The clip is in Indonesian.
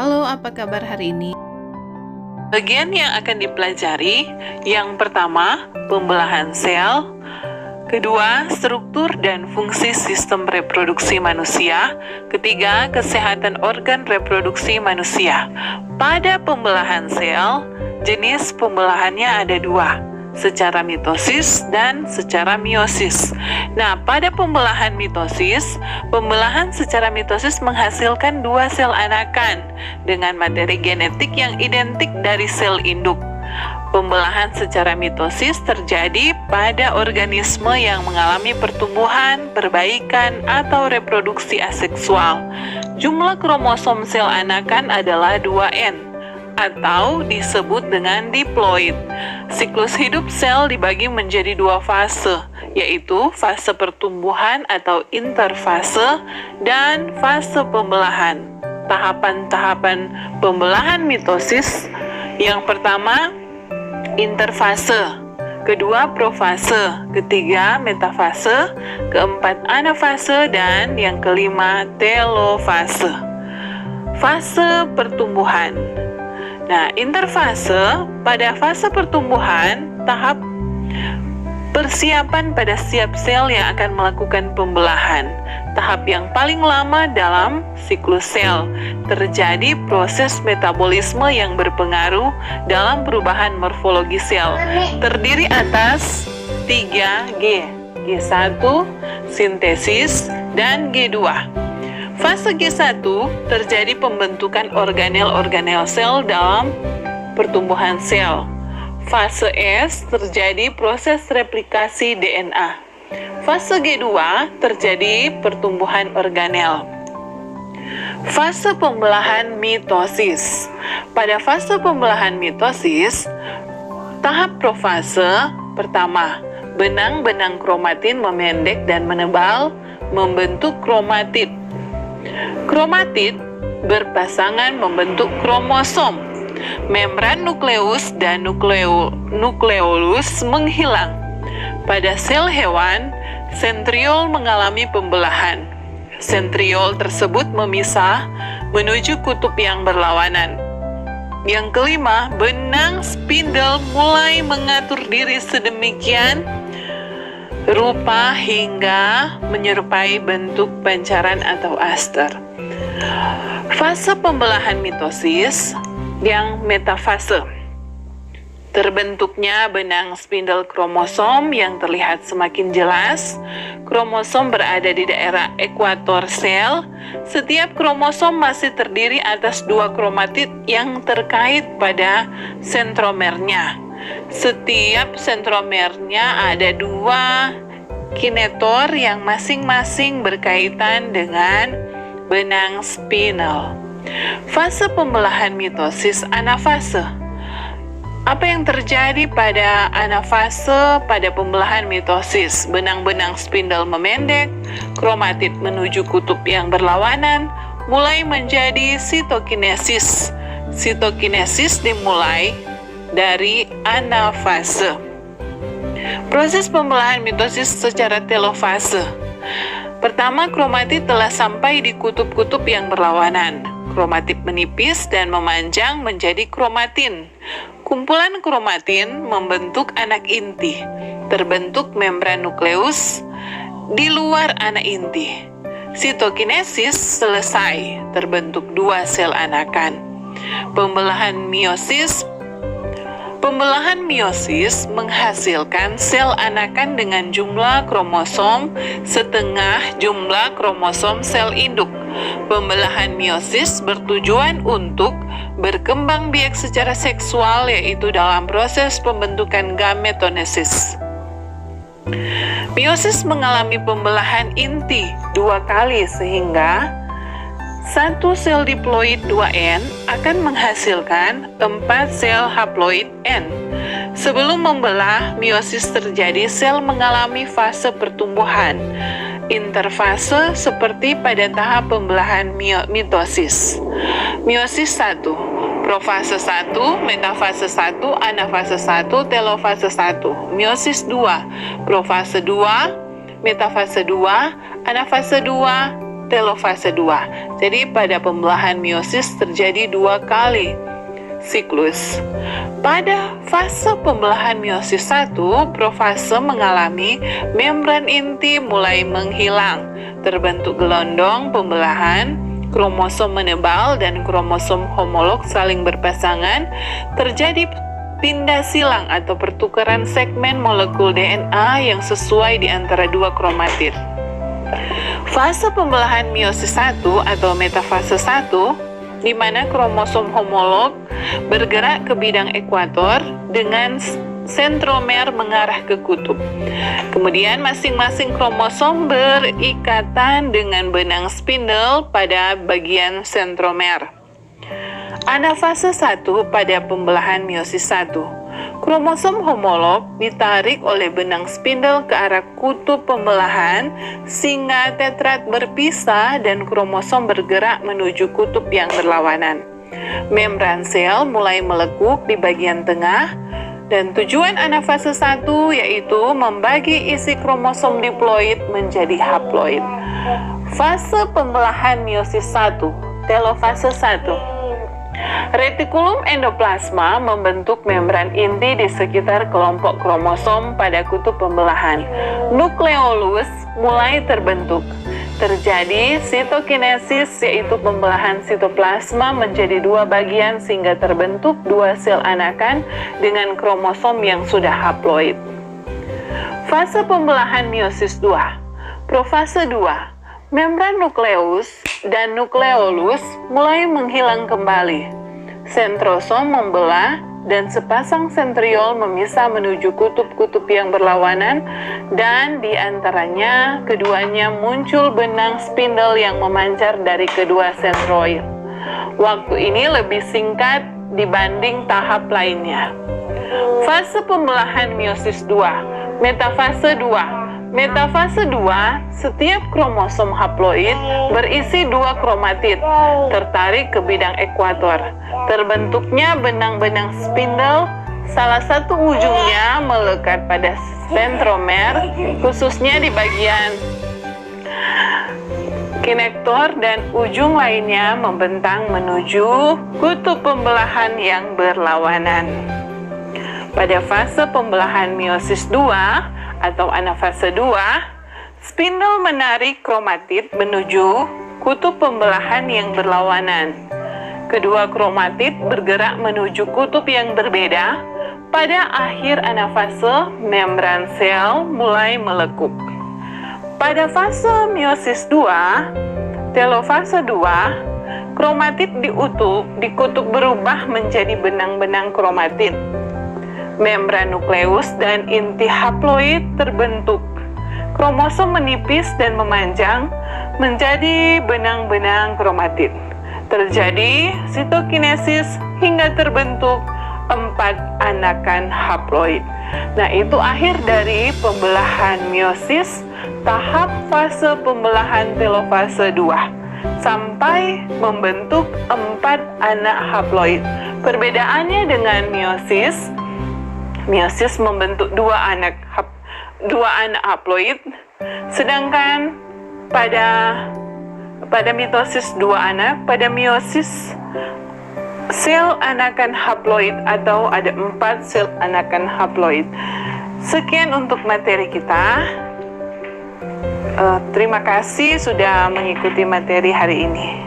Halo, apa kabar hari ini? Bagian yang akan dipelajari, yang pertama, pembelahan sel, kedua, struktur dan fungsi sistem reproduksi manusia, ketiga, kesehatan organ reproduksi manusia. Pada pembelahan sel, jenis pembelahannya ada dua, secara mitosis dan secara meiosis. Nah, pada pembelahan mitosis, pembelahan secara mitosis menghasilkan dua sel anakan dengan materi genetik yang identik dari sel induk. Pembelahan secara mitosis terjadi pada organisme yang mengalami pertumbuhan, perbaikan, atau reproduksi aseksual. Jumlah kromosom sel anakan adalah 2N. Atau disebut dengan diploid. Siklus hidup sel dibagi menjadi dua fase, yaitu fase pertumbuhan atau interfase dan fase pembelahan. Tahapan-tahapan pembelahan mitosis, yang pertama interfase, kedua profase, ketiga metafase, keempat anafase, dan yang kelima telofase. Fase pertumbuhan. Nah, interfase, pada fase pertumbuhan, tahap persiapan pada setiap sel yang akan melakukan pembelahan. Tahap yang paling lama dalam siklus sel, terjadi proses metabolisme yang berpengaruh dalam perubahan morfologi sel. Terdiri atas 3G, G1, sintesis, dan G2. Fase G1 terjadi pembentukan organel-organel sel dalam pertumbuhan sel. Fase S terjadi proses replikasi DNA. Fase G2 terjadi pertumbuhan organel. Fase pembelahan mitosis. Pada fase pembelahan mitosis, tahap profase pertama, benang-benang kromatin memendek dan menebal membentuk kromatid. Kromatid berpasangan membentuk kromosom. Membran nukleus dan nukleolus menghilang. Pada sel hewan, sentriol mengalami pembelahan. Sentriol tersebut memisah menuju kutub yang berlawanan. Yang kelima, benang spindle mulai mengatur diri sedemikian rupa hingga menyerupai bentuk pancaran atau aster. Fase pembelahan mitosis yang metafase. Terbentuknya benang spindle kromosom yang terlihat semakin jelas. Kromosom berada di daerah ekuator sel. Setiap kromosom masih terdiri atas dua kromatid yang terkait pada sentromernya. Setiap sentromernya ada dua kinetor yang masing-masing berkaitan dengan benang spinal. Fase pembelahan mitosis anafase. Apa yang terjadi pada anafase pada pembelahan mitosis? Benang-benang spindle memendek, kromatid menuju kutub yang berlawanan, mulai menjadi sitokinesis. Sitokinesis dimulai dari anafase. Proses pembelahan mitosis secara telofase. Pertama, kromatid telah sampai di kutub-kutub yang berlawanan. Kromatid menipis dan memanjang menjadi kromatin. Kumpulan kromatin membentuk anak inti. Terbentuk membran nukleus di luar anak inti. Sitokinesis selesai, terbentuk dua sel anakan. Pembelahan meiosis menghasilkan sel anakan dengan jumlah kromosom setengah jumlah kromosom sel induk. Pembelahan meiosis bertujuan untuk berkembang biak secara seksual, yaitu dalam proses pembentukan gametonesis. Meiosis mengalami pembelahan inti dua kali sehingga satu sel diploid 2N akan menghasilkan 4 sel haploid N. Sebelum membelah, meiosis terjadi, sel mengalami fase pertumbuhan. Interfase seperti pada tahap pembelahan mitosis. Meiosis 1, profase 1, metafase 1, anafase 1, telofase 1. Meiosis 2, profase 2, metafase 2, anafase 2, telofase 2. Jadi pada pembelahan meiosis terjadi 2 kali siklus. Pada fase pembelahan meiosis 1, profase mengalami membran inti mulai menghilang, terbentuk gelondong pembelahan, kromosom menebal dan kromosom homolog saling berpasangan, terjadi pindah silang atau pertukaran segmen molekul DNA yang sesuai di antara 2 kromatid. Fase pembelahan meiosis 1 atau metafase 1, di mana kromosom homolog bergerak ke bidang ekuator dengan sentromer mengarah ke kutub. Kemudian masing-masing kromosom berikatan dengan benang spindle pada bagian sentromer. Anafase 1 pada pembelahan meiosis 1. Kromosom homolog ditarik oleh benang spindle ke arah kutub pembelahan sehingga tetrat berpisah dan kromosom bergerak menuju kutub yang berlawanan. Membran sel mulai melekuk di bagian tengah dan tujuan anafase 1 yaitu membagi isi kromosom diploid menjadi haploid. Fase pembelahan meiosis 1, telofase 1. Retikulum endoplasma membentuk membran inti di sekitar kelompok kromosom pada kutub pembelahan. Nukleolus mulai terbentuk. Terjadi sitokinesis, yaitu pembelahan sitoplasma menjadi 2 bagian sehingga terbentuk 2 sel anakan dengan kromosom yang sudah haploid. Fase pembelahan meiosis 2. Profase 2. Membran nukleus dan nukleolus mulai menghilang kembali. Sentrosom membelah dan sepasang sentriol memisah menuju kutub-kutub yang berlawanan dan di antaranya keduanya muncul benang spindle yang memancar dari kedua sentroid. Waktu ini lebih singkat dibanding tahap lainnya. Fase pembelahan meiosis 2, metafase 2. Metafase 2, setiap kromosom haploid berisi 2 kromatid, tertarik ke bidang ekuator. Terbentuknya benang-benang spindle, salah satu ujungnya melekat pada sentromer, khususnya di bagian kinektor, dan ujung lainnya membentang menuju kutub pembelahan yang berlawanan. Pada fase pembelahan meiosis 2, atau anafase 2, spindle menarik kromatid menuju kutub pembelahan yang berlawanan. Kedua kromatid bergerak menuju kutub yang berbeda. Pada akhir anafase, membran sel mulai melekuk. Pada fase meiosis 2, telofase 2, kromatid di kutub berubah menjadi benang-benang kromatid. Membran nukleus dan inti haploid terbentuk. Kromosom menipis dan memanjang menjadi benang-benang kromatid. Terjadi sitokinesis hingga terbentuk 4 anakan haploid. Nah, itu akhir dari pembelahan meiosis tahap fase pembelahan telofase 2 sampai membentuk 4 anak haploid. Perbedaannya dengan meiosis membentuk 2 anak haploid, sedangkan pada mitosis 2 anak, pada meiosis sel anakan haploid atau ada 4 sel anakan haploid. Sekian untuk materi kita. Terima kasih sudah mengikuti materi hari ini.